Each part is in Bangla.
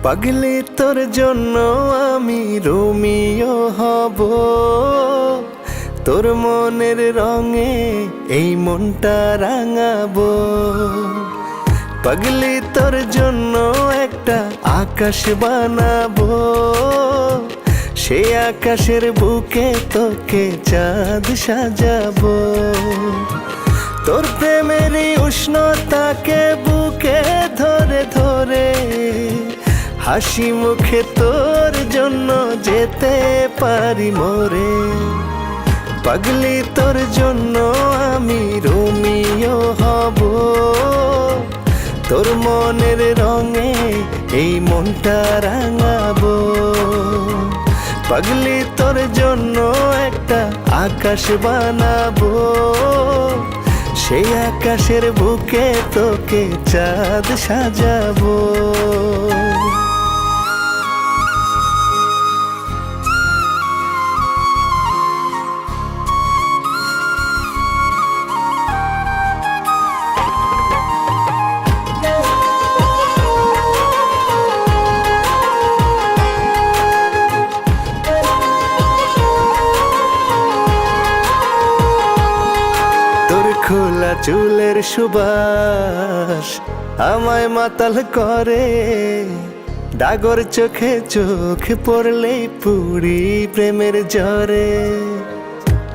পাগলি তোর জন্য আমি রোমিও হব, তোর মনের রঙে এই মনটা রাঙাবো। পাগলি তোর জন্য একটা আকাশ বানাবো, সেই আকাশের বুকে তোকে চাঁদ সাজাবো। তোর প্রেমেরই উষ্ণতাকে বুকে ধরে ধরে হাসি মুখে তোর জন্য যেতে পারি মরে। পাগলি তোর জন্য আমি রোমিও হব, তোর মনের রঙে এই মনটা রাঙাবো। পাগলি তোর জন্য একটা আকাশ বানাবো, সেই আকাশের বুকে তোকে চাঁদ সাজাবো। খোলা চুলের সুবাস আমায় মাতাল করে, ডাগর চোখে চোখ পড়লেই পুরি প্রেমের জ্বরে।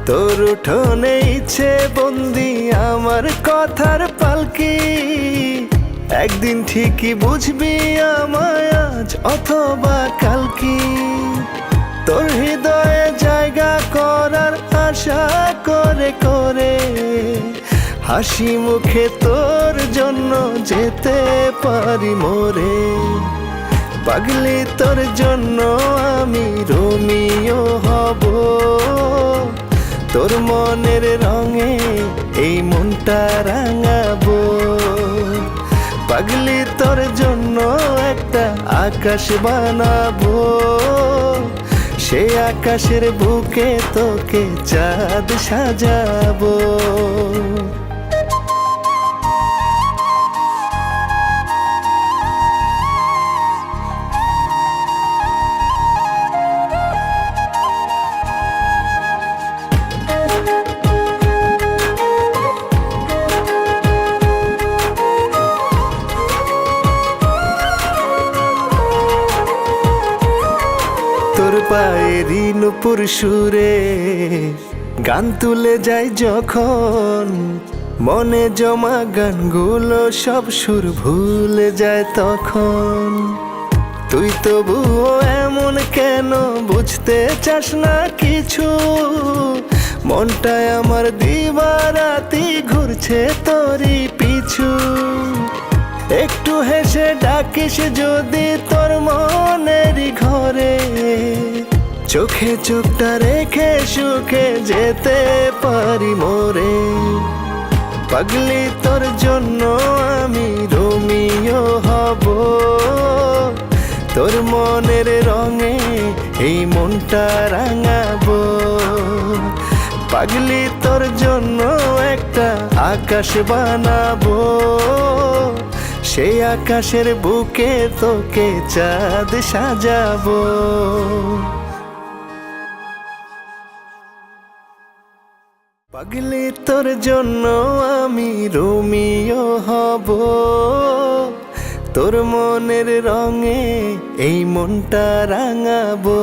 তোর উঠোনে ইচ্ছে বন্দি আমার কথার পালকি, একদিন ঠিকই বুঝবি আমায় আজ অথবা কালকি। তোর হৃদয়ে জায়গা করার আশা করে করে হাসি মুখে তোর জন্য যেতে পারি মরে। পাগলি তোর জন্য আমি রোমিও হব, তোর মনের রঙে এই মনটা রাঙাবো। পাগলি তোর জন্য একটা আকাশ বানাবো, সেই আকাশের বুকে তোকে চাঁদ সাজাবো। তোর পায়েরই নূপুর সুরে গান তুলে যায় যখন, মনে জমা গানগুলো সব সুর ভুলে যায় তখন। তুই তবুও এমন কেন বুঝতে চাস না কিছু, মনটায় আমার দিবারাতি ঘুরছে তোরই পিছু। একটু হেসে ডাকিস যদি তোর মনেরই ঘরে, চোখে চোখটা রেখে সুখে যেতে পারি মরে। পাগলি তোর জন্য আমি রোমিও হব, তোর মনের রঙে এই মনটা রাঙাবো। পাগলি তোর জন্য একটা আকাশ বানাবো, সেই আকাশের বুকে তোকে চাঁদ সাজাবো। পাগলি তোর জন্য আমি রোমিও হব, তোর মনের রঙে এই মনটা রাঙাবো।